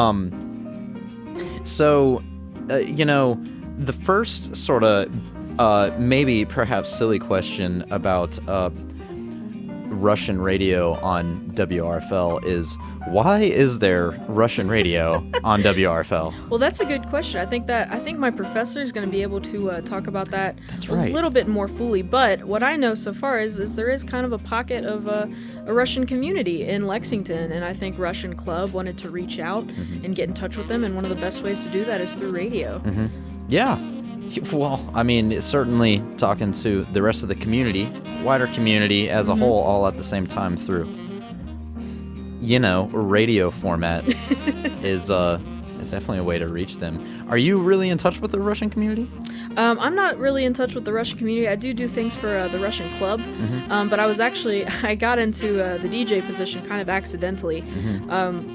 So, the first sort of maybe perhaps silly question about Russian radio on WRFL is, why is there Russian radio on WRFL? Well, that's a good question. I think my professor is going to be able to talk about that a little bit more fully. But what I know so far is there is kind of a pocket of a Russian community in Lexington, and I think Russian Club wanted to reach out and get in touch with them, and one of the best ways to do that is through radio. Yeah. Well, I mean, certainly talking to the rest of the community, wider community as a whole, all at the same time through, radio format is definitely a way to reach them. Are you really in touch with the Russian community? I'm not really in touch with the Russian community. I do things for the Russian Club, but I got into the DJ position kind of accidentally.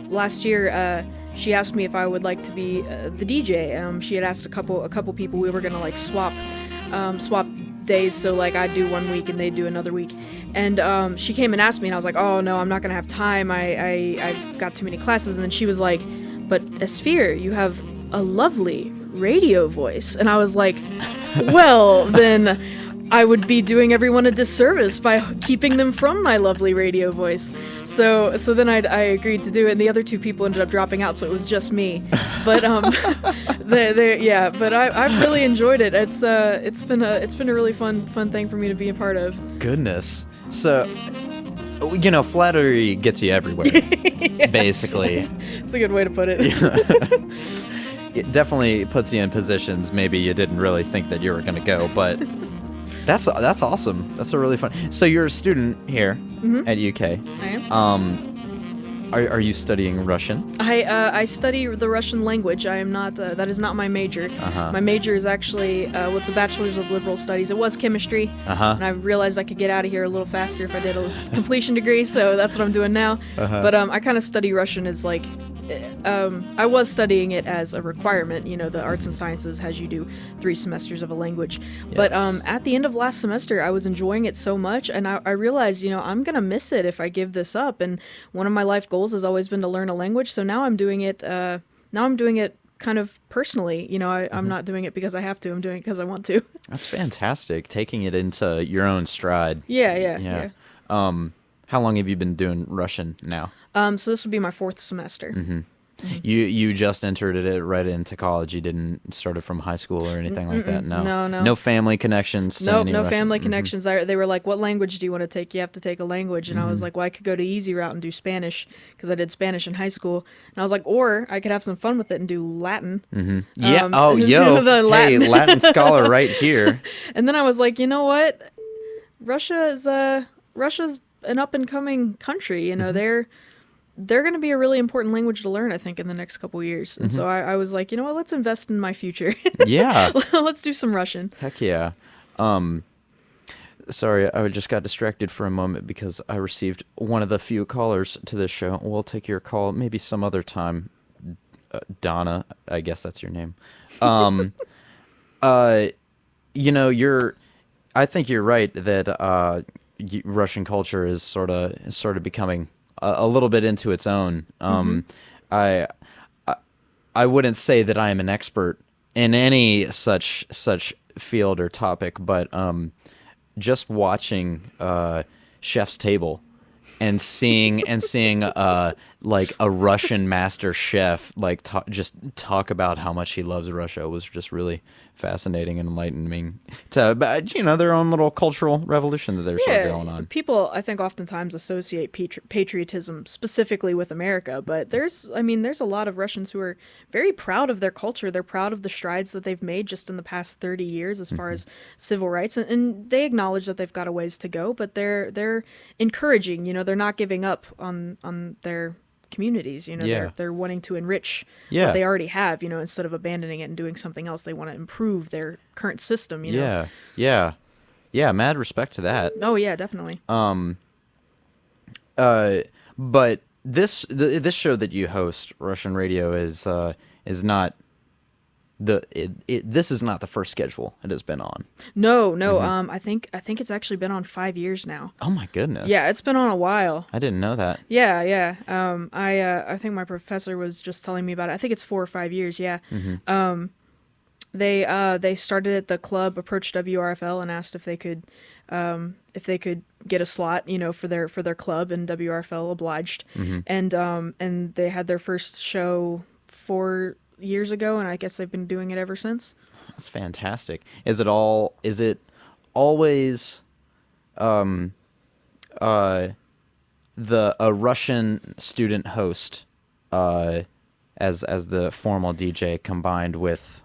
Last year, she asked me if I would like to be the DJ. She had asked a couple people. We were gonna like swap days, so like I'd do one week and they'd do another week. And she came and asked me, and I was like, oh no, I'm not gonna have time. I've got too many classes. And then she was like, but Esphir, you have a lovely radio voice. And I was like, well, then I would be doing everyone a disservice by keeping them from my lovely radio voice. So then I agreed to do it, and the other two people ended up dropping out, so it was just me. But but I've really enjoyed it. It's been a really fun thing for me to be a part of. Goodness. So, flattery gets you everywhere, basically. It's a good way to put it. It definitely puts you in positions maybe you didn't really think that you were going to go, but that's awesome. That's a really fun. So you're a student here at UK. I am. Are you studying Russian? I study the Russian language. I am not. That is not my major. My major is actually what's a Bachelor's of Liberal Studies. It was chemistry, and I realized I could get out of here a little faster if I did a completion degree. So that's what I'm doing now. But I kind of study Russian as like. I was studying it as a requirement. The arts and sciences has you do 3 semesters of a language. Yes. But at the end of last semester, I was enjoying it so much, and I realized, I'm going to miss it if I give this up. And one of my life goals has always been to learn a language, so now I'm doing it kind of personally. I'm not doing it because I have to. I'm doing it because I want to. That's fantastic, taking it into your own stride. Yeah. How long have you been doing Russian now? So this would be my 4th semester. You just entered it right into college. You didn't start it from high school or anything like that. No. No family connections. No family connections. They were like, "What language do you want to take? You have to take a language." And I was like, "Well, I could go the easy route and do Spanish because I did Spanish in high school." And I was like, "Or I could have some fun with it and do Latin." Yeah. Hey, Latin scholar right here. And then I was like, you know what? Russia's an up and coming country. They're going to be a really important language to learn, I think, in the next couple years. And so I was like, you know what, let's invest in my future. Yeah. Let's do some Russian. Heck yeah. Sorry, I just got distracted for a moment because I received one of the few callers to this show. We'll take your call maybe some other time. Donna, I guess that's your name. I think you're right that Russian culture is sort of becoming a little bit into its own. I wouldn't say that I am an expert in any such field or topic, but just watching Chef's Table and seeing like a Russian master chef like just talk about how much he loves Russia was just really fascinating and enlightening to their own little cultural revolution that they're sort of going on. People, I think, oftentimes associate patriotism specifically with America, but there's a lot of Russians who are very proud of their culture. They're proud of the strides that they've made just in the past 30 years as far as civil rights, and they acknowledge that they've got a ways to go, but they're encouraging. They're not giving up on their communities. They're wanting to enrich what they already have, instead of abandoning it and doing something else. They want to improve their current system. Yeah, mad respect to that. Oh yeah, definitely. But this show that you host, Russian Radio, is not this is not the first schedule it has been on. No, no. I think it's actually been on 5 years now. Oh my goodness. Yeah, it's been on a while. I didn't know that. Yeah, yeah. I think my professor was just telling me about it. I think it's 4 or 5 years. Yeah. They started at the club, approached WRFL, and asked if they could get a slot, for their club, and WRFL obliged. And they had their first show 4 years ago, and I guess they've been doing it ever since. That's fantastic. Is it always a Russian student host as the formal DJ combined with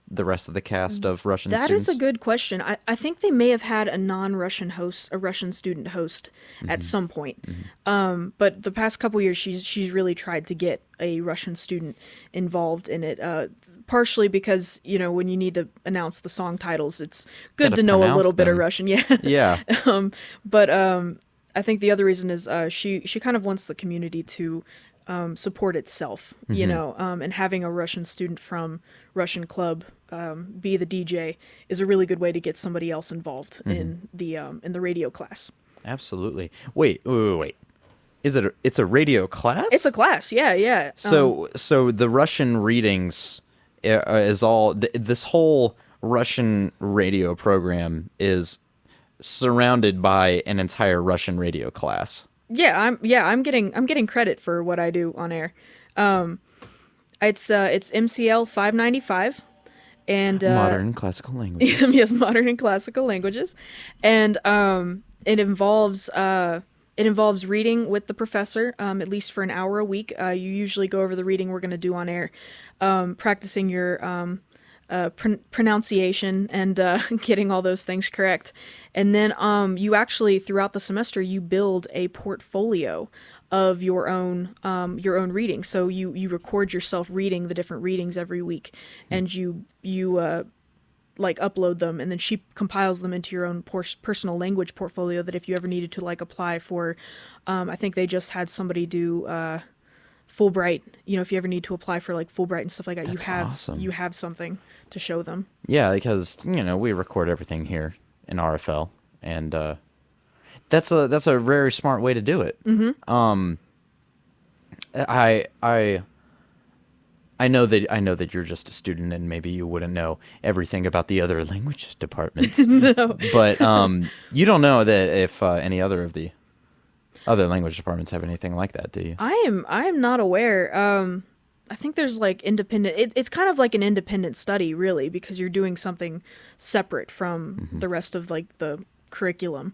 the rest of the cast of Russian students? That is a good question. I think they may have had a non-Russian host, a Russian student host at some point. But the past couple years, she's really tried to get a Russian student involved in it. Partially because, when you need to announce the song titles, it's good to know a little bit of Russian. Yeah. Yeah. But I think the other reason is she kind of wants the community to support itself, and having a Russian student from Russian club be the DJ is a really good way to get somebody else involved in the radio class. Absolutely. Wait. It's a radio class? It's a class. Yeah. So the Russian readings is all this whole Russian radio program is surrounded by an entire Russian radio class. Yeah, I'm getting credit for what I do on air. It's MCL 595 and modern classical languages. Yes, modern and classical languages. And it involves reading with the professor, at least for an hour a week. You usually go over the reading we're going to do on air, practicing your pronunciation and getting all those things correct. And then you actually, throughout the semester, you build a portfolio of your own reading. So you record yourself reading the different readings every week, and you upload them, and then she compiles them into your own personal language portfolio that if you ever needed to apply for, I think they just had somebody do Fulbright, if you ever need to apply for Fulbright and stuff like that. That's awesome. You have something to show them. Yeah, because we record everything here in RFL, and that's a very smart way to do it. I know that you're just a student, and maybe you wouldn't know everything about the other languages departments. No. But you don't know that if any other of the other language departments have anything like that, do you? I am not aware. I think there's independent. It's kind of like an independent study, really, because you're doing something separate from the rest of the curriculum.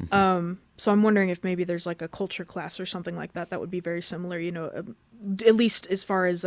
So I'm wondering if maybe there's a culture class or something like that that would be very similar. At least as far as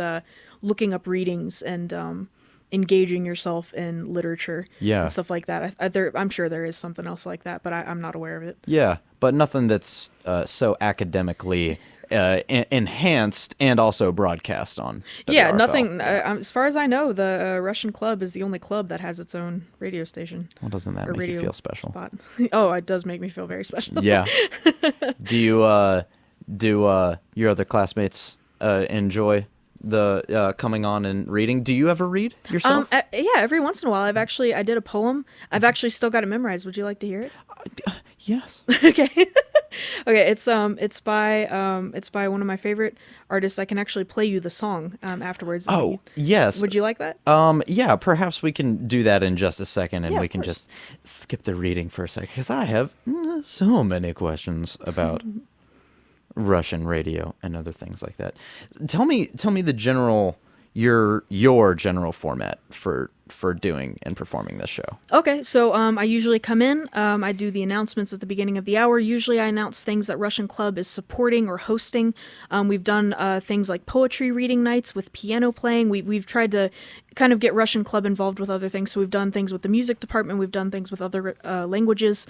looking up readings and engaging yourself in literature and stuff like that. I'm sure there is something else like that, but I'm not aware of it. Yeah, but nothing that's so academically enhanced and also broadcast on WRFL. Yeah, nothing. As far as I know, the Russian club is the only club that has its own radio station. Well, doesn't that make you feel special? Spot. Oh, it does make me feel very special. Yeah. Do your other classmates enjoy the coming on and reading? Do you ever read yourself? Yeah, every once in a while. I did a poem. I've actually still got it memorized. Would you like to hear it? Yes. Okay. Okay, it's by one of my favorite artists. I can actually play you the song afterwards. Oh, yes. Would you like that? Yeah, perhaps we can do that in just a second, and Yeah, we of can course. just skip the reading for a second, because I have so many questions about Russian radio and other things like that. Tell me the general your general format for doing and performing this show. Okay, so I usually come in, I do the announcements at the beginning of the hour. Usually I announce things that Russian Club is supporting or hosting. We've done things like poetry reading nights with piano playing. We've tried to kind of get Russian Club involved with other things. So we've done things with the music department. We've done things with other languages.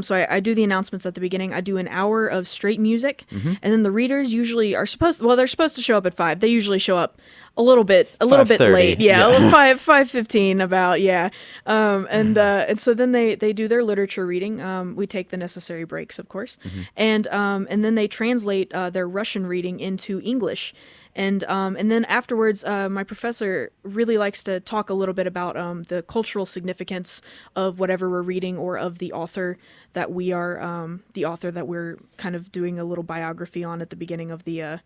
So I do the announcements at the beginning. I do an hour of straight music. And then the readers usually are they're supposed to show up at 5. They usually show up a little bit late. Yeah. 5:15 about. Yeah. And so then they do their literature reading. We take the necessary breaks, of course. And then they translate their Russian reading into English. And then afterwards, my professor really likes to talk a little bit about the cultural significance of whatever we're reading, or of the author that we're kind of doing a little biography on at the beginning of the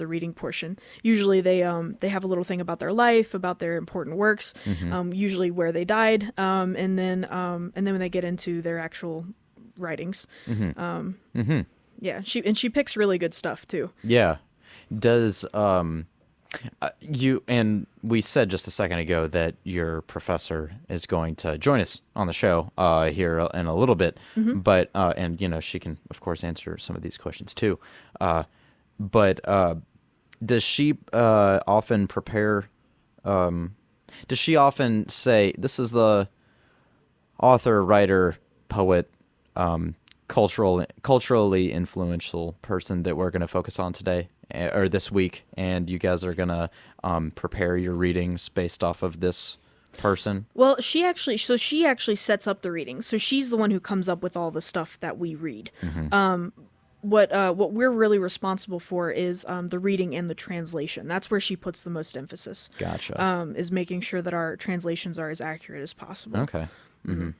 reading portion. Usually they have a little thing about their life, about their important works, usually where they died, and then when they get into their actual writings. Yeah, she picks really good stuff too. Yeah. Does you, and we said just a second ago that your professor is going to join us on the show here in a little bit, but and she can of course answer some of these questions too. But does she often prepare? Does she often say, "This is the author, writer, poet, culturally influential person that we're going to focus on today or this week, and you guys are going to prepare your readings based off of this person"? Well, she actually sets up the readings. So she's the one who comes up with all the stuff that we read. What we're really responsible for is the reading and the translation. That's where she puts the most emphasis. Gotcha. Is making sure that our translations are as accurate as possible. Okay. And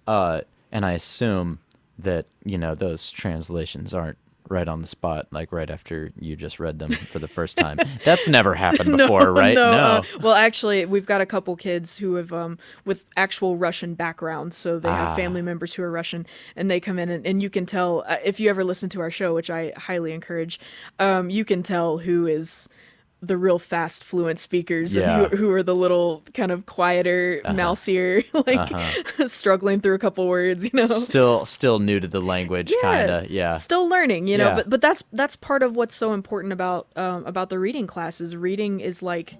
I assume that those translations aren't right on the spot, like right after you just read them for the first time. That's never happened before, right? No. Well, actually, we've got a couple kids who have with actual Russian backgrounds, so they have family members who are Russian, and they come in, and you can tell, if you ever listen to our show, which I highly encourage, you can tell who is the real fast, fluent speakers, and who are the little kind of quieter, mousier, struggling through a couple words, Still new to the language, kind of, Still learning, But that's part of what's so important about the reading classes. Reading is like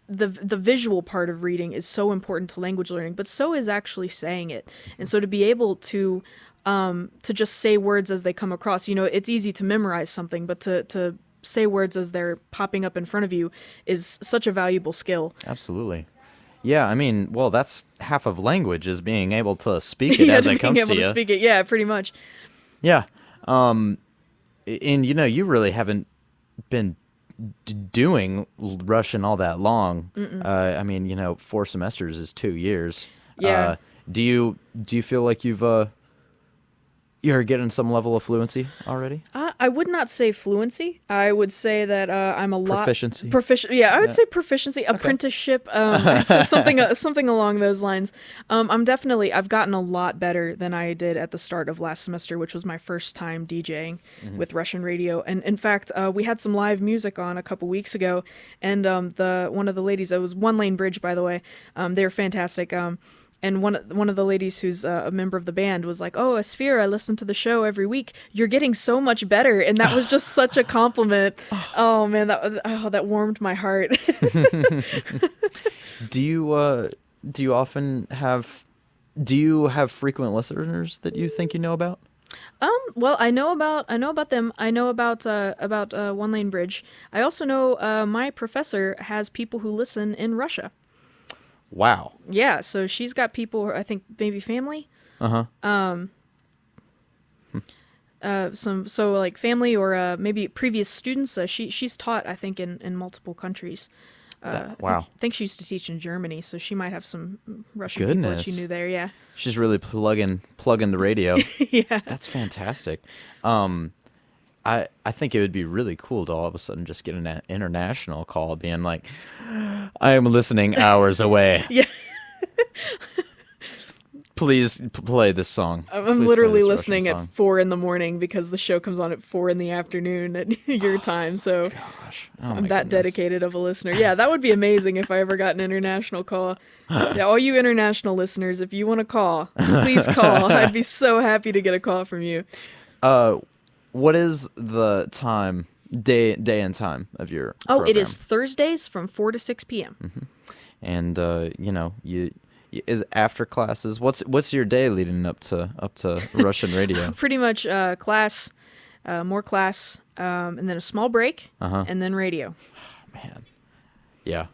the visual part of reading is so important to language learning, but so is actually saying it. And so to be able to just say words as they come across, it's easy to memorize something, but to say words as they're popping up in front of you is such a valuable skill. Absolutely. Yeah, I mean, well, that's half of language, is being able to speak it as it comes to you. Being able to speak it, yeah, pretty much. Yeah. And you really haven't been doing Russian all that long. I mean, 4 semesters is 2 years. Yeah. Do you feel like you're getting some level of fluency already? I would not say fluency. I would say that I'm a lot proficiency. Yeah, I would say proficiency, apprenticeship, something along those lines. I've gotten a lot better than I did at the start of last semester, which was my first time DJing with Russian radio. And in fact, we had some live music on a couple weeks ago, and one of the ladies, it was One Lane Bridge, by the way. They were fantastic. And one of the ladies who's a member of the band was like, "Oh, Asphere, I listen to the show every week. You're getting so much better." And that was just such a compliment. Oh man, that warmed my heart. Do you often have frequent listeners that you think you know about? Well, I know about them. I know about One Lane Bridge. I also know my professor has people who listen in Russia. Wow. Yeah, so she's got people, I think maybe family. So like family or maybe previous students. She's taught, I think, in multiple countries. Wow. I think she used to teach in Germany, so she might have some Russian people that she knew there. Yeah. She's really plugging the radio. Yeah. That's fantastic. I think it would be really cool to all of a sudden just get an international call being like, "I am listening hours away." Yeah. Please play this song. I'm literally listening at 4 a.m. because the show comes on at 4 p.m. at your time. So gosh. I'm that dedicated of a listener. Yeah, that would be amazing if I ever got an international call. Yeah, all you international listeners, if you want to call, please call. I'd be so happy to get a call from you. What is the day and time of your program? It is Thursdays from 4 to 6 p.m. And is after classes. What's your day leading up to Russian radio? Pretty much class, more class, and then a small break, and then radio. Man, yeah,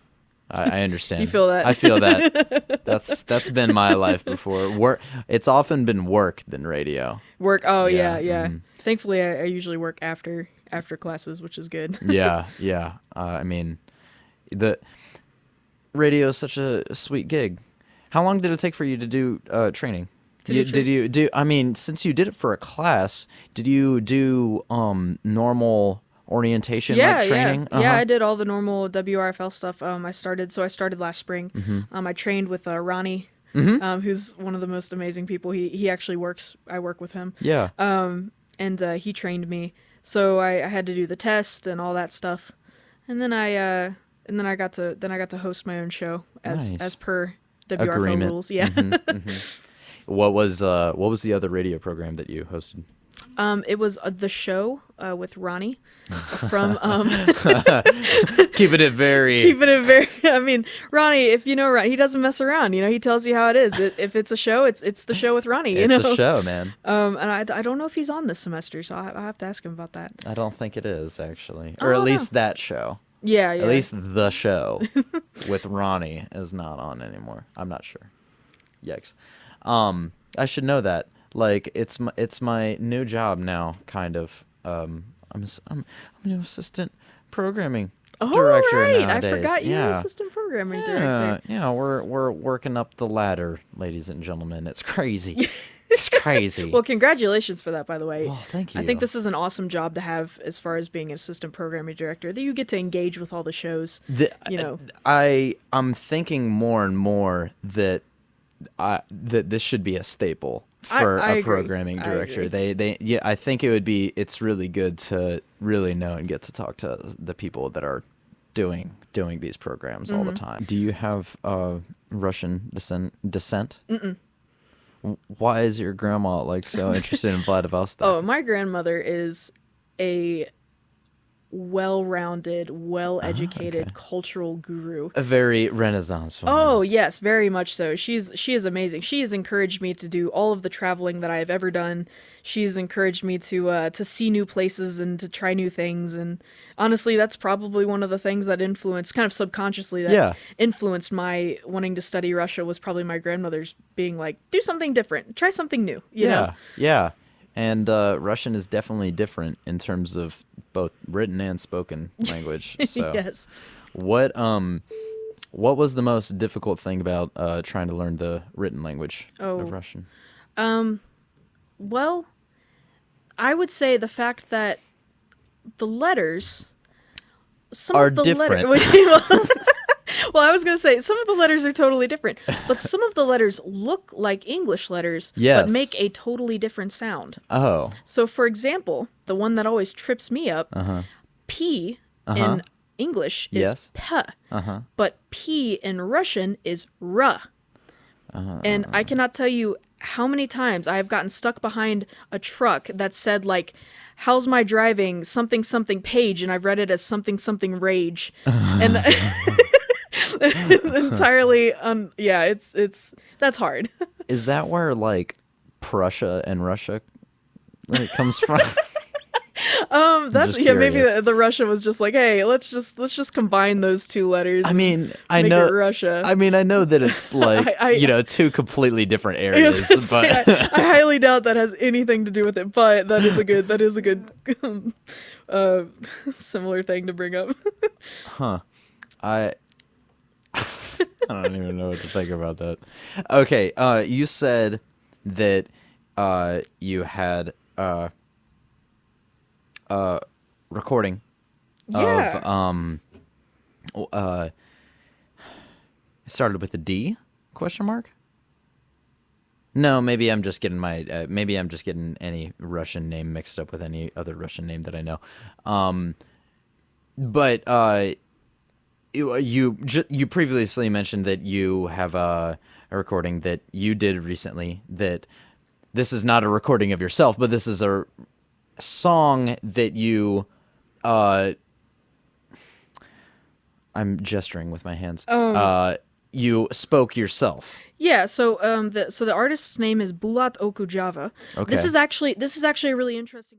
I understand. You feel that? I feel that. That's been my life before. Work. It's often been work than radio. Work. Oh Yeah. yeah. Thankfully, I usually work after after classes, which is good. Yeah, yeah. I mean, the radio is such a sweet gig. How long did it take for you to do training? Did you do? I mean, since you did it for a class, did you do normal orientation training? Yeah, I did all the normal WRFL stuff. I started last spring. I trained with Ronnie, who's one of the most amazing people. He actually works. I work with him. Yeah. And he trained me. So I had to do the test and all that stuff, and then I got to host my own show as per WRFL Agreement. rules. Yeah. What was the other radio program that you hosted? It was The Show with Ronnie from Keeping it very. I mean, Ronnie, if you know Ronnie, he doesn't mess around. You know, he tells you how it is. If it's a show, it's The Show with Ronnie. You know, It's a show, man. And I don't know if he's on this semester, so I'll have to ask him about that. I don't think it is actually, or at least that show. Yeah. At least The Show with Ronnie is not on anymore. I'm not sure. Yikes. I should know that. Like it's my new job now, kind of. I'm a new assistant programming director right. nowadays. I forgot you were Yeah. assistant programming director. Yeah, we're working up the ladder, ladies and gentlemen. It's crazy. It's crazy. Well, congratulations for that, by the way. Well, thank you. I think this is an awesome job to have as far as being an assistant programming director. That you get to engage with all the shows. You know, I'm thinking more and more that that this should be a staple for I a agree. programming I director. agree. Yeah, I think it's really good to really know and get to talk to the people that are doing these programs all the time. Do you have Russian descent? Mm-mm. Why is your grandma like so interested in Vladivostok? Oh, my grandmother is a well-rounded, well-educated cultural guru. A very Renaissance woman. Oh, yes, very much so. She is amazing. She has encouraged me to do all of the traveling that I have ever done. She's encouraged me to see new places and to try new things. And honestly, that's probably one of the things that influenced, kind of subconsciously, influenced my wanting to study Russia was probably my grandmother's being like, do something different, try something new. You know? Yeah. And Russian is definitely different in terms of both written and spoken language. So, Yes. What was the most difficult thing about trying to learn the written language of Russian? Well, I would say the fact that the letters, Are different. Well, I was going to say, some of the letters are totally different, but some of the letters look like English letters, but make a totally different sound. Oh. So, for example, the one that always trips me up, P in English is P, but P in Russian is R. And I cannot tell you how many times I have gotten stuck behind a truck that said, like, how's my driving, something, something page, and I've read it as something, something rage. And entirely, it's that's hard. Is that where, like, Prussia and Russia comes from? That's maybe the Russia was just like, hey, let's just combine those two letters. I mean, I make know it Russia. I mean, I know that it's like two completely different areas, but I highly doubt that has anything to do with it. But that is a good similar thing to bring up. I don't even know what to think about that. Okay, you said that you had recording of it started with a D ? No, maybe I'm just getting any Russian name mixed up with any other Russian name that I know. But you previously mentioned that you have a recording that you did recently, that this is not a recording of yourself, but this is a song that you I'm gesturing with my hands. You spoke yourself. Yeah, so the artist's name is Bulat Okujava. Okay. This is actually a really interesting